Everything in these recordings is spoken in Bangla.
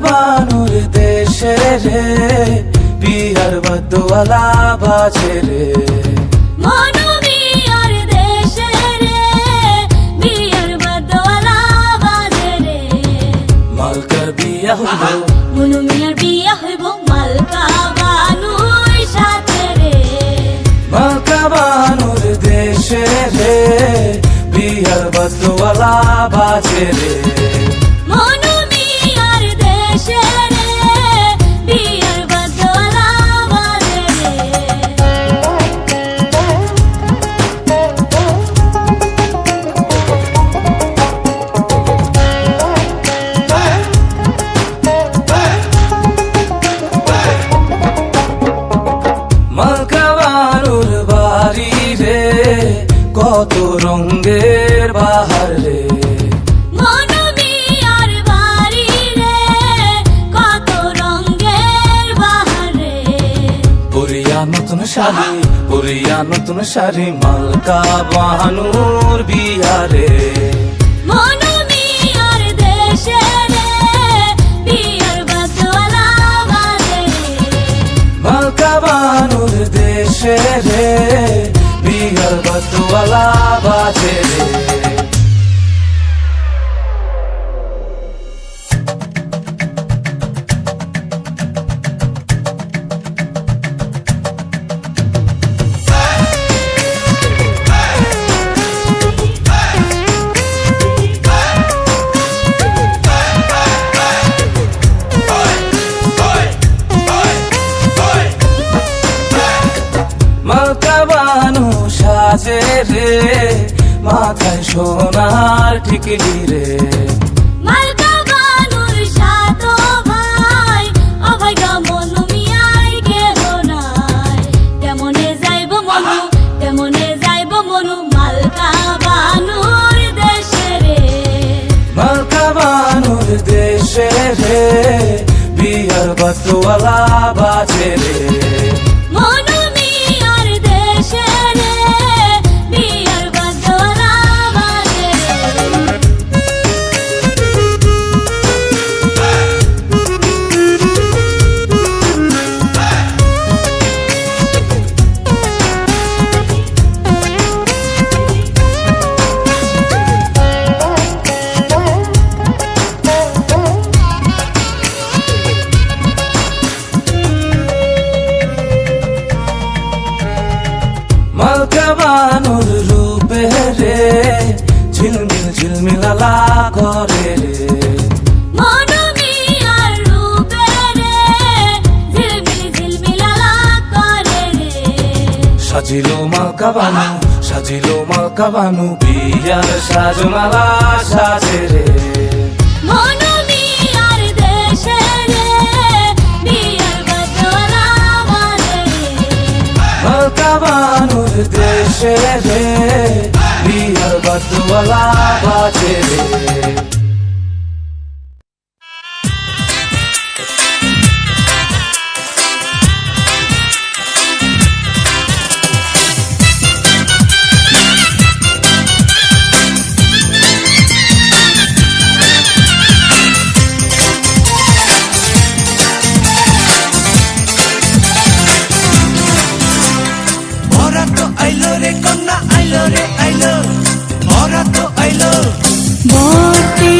বানুর দেশে রে বিহার বদওয়ালা বাজে রে মনু মিয়ার দেশে রে বিয়ার বদওয়ালা বাজে রে মালকার বিয়া হইব মনু মিয়ার বিয়া হইব মালকা বানুর সাথে রে মালকা বানুর দেশে রে বিহার বদওয়ালা বাজে রে মনু মিয়ার দেশে রে বিয়ার বদওয়ালা বাজে মালকা বানুর বাড়ি রে কত রঙের বাহার রে মনু মিয়ার বাড়ি রে কত রঙের বাহার রে পরিয়া নতুন শাড়ি মালকা বানুর বিহারে মনু মিয়ার দেশে রে বিয়ার বদওয়ালা বাজে মালকা বানুর দেশে রে বিহার বদওয়ালা বাজে রে মালকা বানু সাজে রে মাথায় সোনার টিকলি রে মালকা বানুর সাতো ভাই অভাই গা মনু মিয়ার কেহ নাই কেমনে যাইব মনু মালকা বানুর দেশে রে মালকা বানুর দেশে রে বিহার বদওয়ালা বাজে রে মনু মিয়ার দেশে রে বিয়ার বদওয়ালা বাজে মালকা বানুর রূপে রে ঝিলমিলালা করে রে মনু মিয়ার রূপে রে ঝিলমিলালা করে রে সাজিল মালকা বানু বিয়ার সাজমালা সাজে রে মনু মিয়ার দেশে রে বিয়ার বদওয়ালা বাজে মালকা বানুর দেশে রে বিহার বদওয়ালা বাজে রে আইলো রে কন্যা আইলো রে আইলো বরাত আইলো বর্তি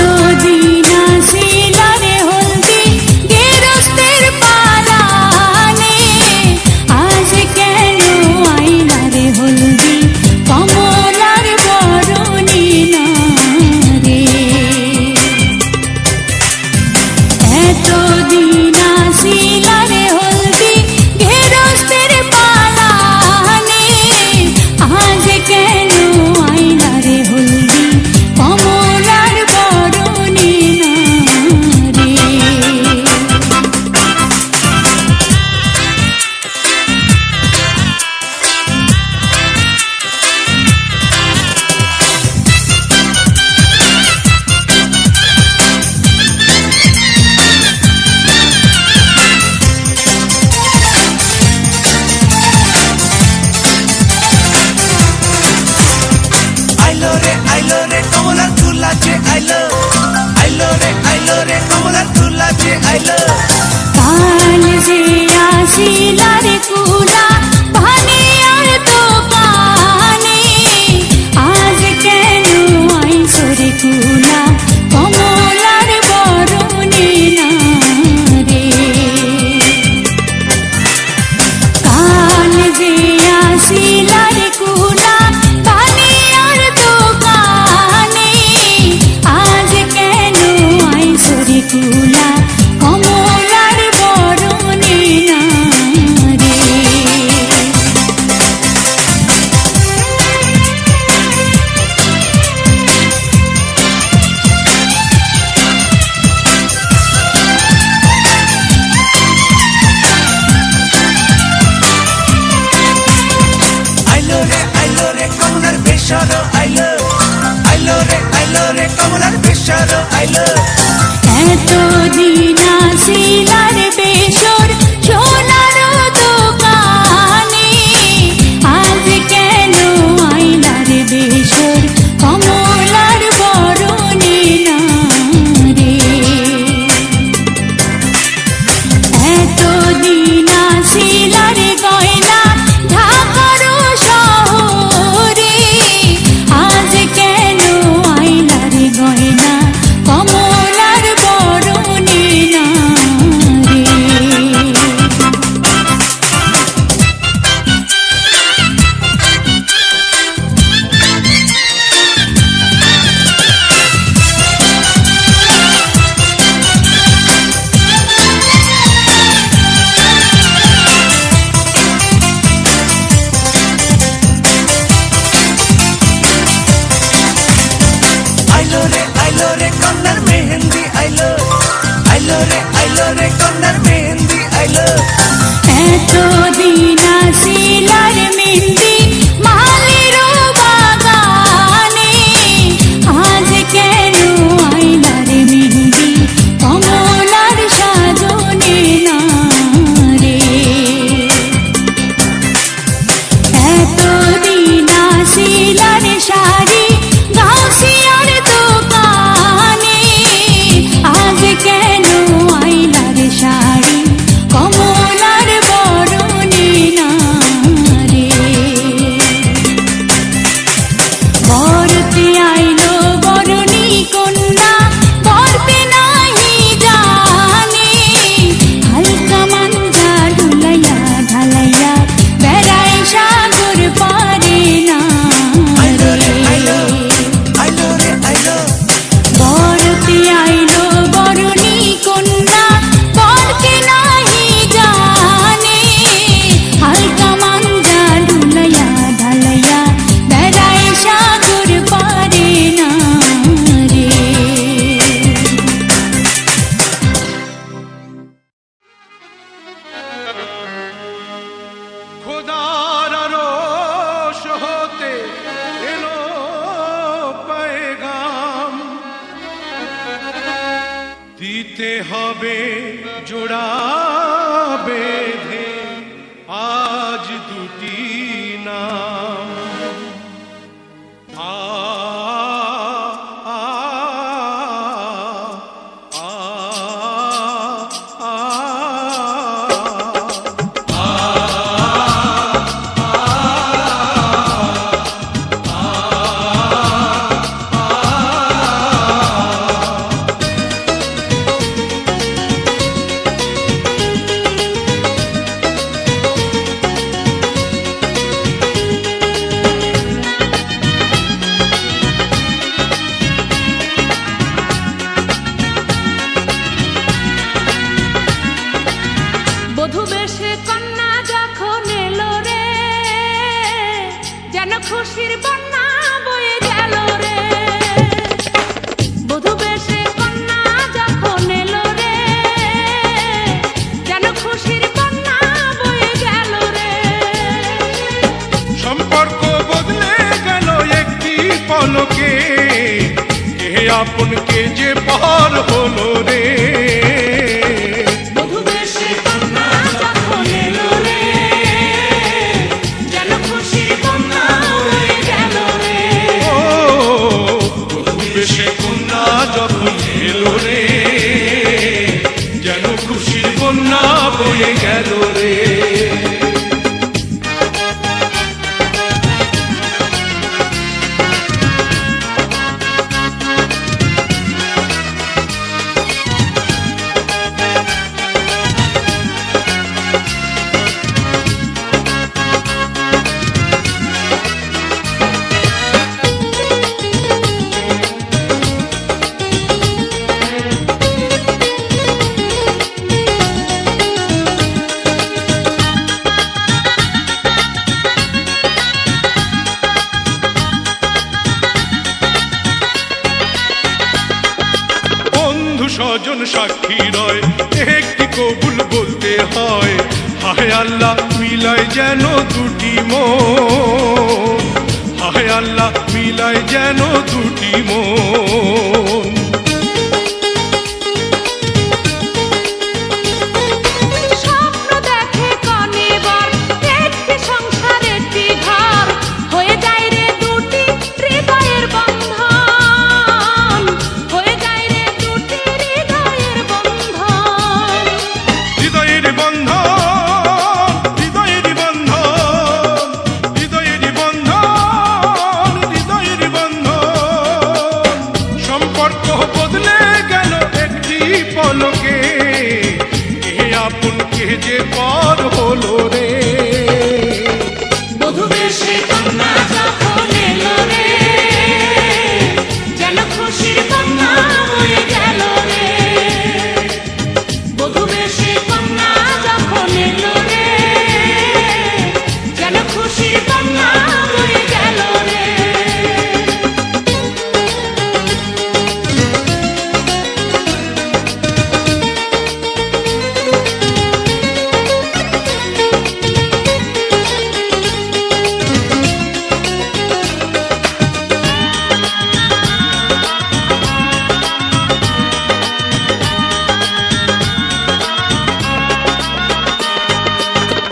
এতদিন আসিলা রে হলদি গেরস্তের পালানে, আজ কেন আইলা রে হলদি কমলার বরণী না রে। এতদিন আসিলা রে হলদি গেরস্তের পালানে, আজ কেন আইলা রে হলদি কমলার বরণী না রে। আইলো রে কমলার ফুল আছে আইলো, আইলো রে কমলার ফুল আছে আইলো। কাল যে আসিলা রে কুলা ভানিয়ার দোকানে, আজ কেন আইছো রে কুলা কমলার বরণী না রে। কাল যে আসিলা রে কুলা ভানিয়ার দোকানে, আজ কেন আইছো রে কুলা কমলার বরণী না রে। আইলো রে কমলার বেশর আইলো, আইলো রে কমলার বেশর আইলো। এতদিন আসিলা রে বেশর সোনার দোকানে, আজ কেন আইলা রে বেশর কমলার বরণী না রে। এতদিন আসিলা রে গয়না ঢাকার শহরে, আজ কেন আইলা রে গয়না কমলার বরণী না রে। আইলো রে কন্যার মেহেন্দি আইলো, আইলো রে কন্যার মেহেন্দি আইলো। এতদিন আসিলা রে মেহেন্দি মালির বাগানে, আজ কেন আইলা রে মেহেন্দি কমলার সাজনে না রে। এতদিন আসিলা রে শাড়ি গাউসিয়ার দোকানে, আজ কেন আইলা রে শাড়ি কমলার বরণী না রে। বরতে আইলো বরণী কন্যা গর্বে নাহি জানে, হালকা মাঞ্জা ঢুলাইয়া ঢালাইয়া বেড়ায় সাগর পারে না আইলো রে রে। আইলো, আইলো রে আইলো। বরতে আইলো বরণী কন্যা বরকে নাহি জানে, হালকা মাঞ্জা ঢুলাইয়া ঢালাইয়া বেড়ায় সাগর পারে না রে। খোদার আরশ হতে এলো পেগাম, দিতে হবে জোড়া বেঁধে আজ দুটি নাম। আ আ আ আ পলকে কে আপন কে যে পর হলো রে। বধূ বেশে কন্যা যখন এলো রে, যেন খুশির বন্যা হয়ে গেল রে। ও বধূ বেশে কন্যা যখন এলো রে, যেন খুশির বন্যা বয়ে গেল রে। স্বজন সাক্ষী রয় একটি কবুল বলতে হয়। হায় আল্লাহ মিলায় যেন দুটি মন, হায় আল্লাহ মিলায় যেন দুটি মন। স্বপ্ন দেখে কনে বর, একটি সংসার একটি ঘর, হয়ে যায় রে দুটি হৃদয়ের বন্ধন, হয়ে যায় রে দুটি হৃদয়ের বন্ধন। হৃদয়ের বন্ধন, হৃদয়ের বন্ধন, হৃদয়ের বন্ধন, হৃদয়ের বন্ধন। সম্পর্ক বদলে গেল একটি পলকে, কে আপন কে যে পর হলো রে। বধূ বেশে কন্যা যখন এলো রে, যেন খুশির বন্যা হয়ে গেল রে। বধূ বেশে কন্যা যখন এলো রে, যেন খুশির বন্যা হয়ে গেল রে।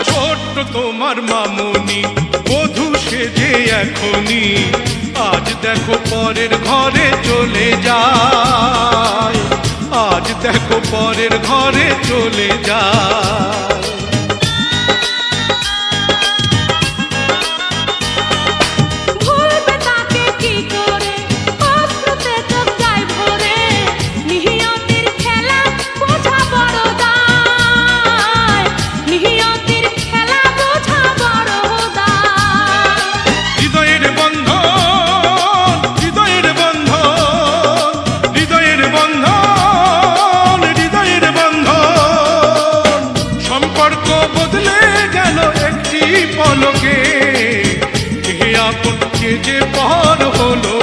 ছোট্ট তোমার মামুনি বধূ সেজে এখনি, আজ দেখো পরের ঘরে চলে যায়, আজ দেখো পরের ঘরে চলে যায়। ভুলবে তাকে কি করে, অশ্রুতে চোখ যায় ভরে, নিহিয়তির খেলা বোঝা বড় দায়, নিহিয়তির খেলা বোঝা বড় দায়। হৃদয়ের বন্ধন, হৃদয়ের বন্ধন, হৃদয়ের বন্ধন, হৃদয়ের বন্ধন। সম্পর্ক বদলে গেল একটি পলকে, কে আপন কে যে পর হলো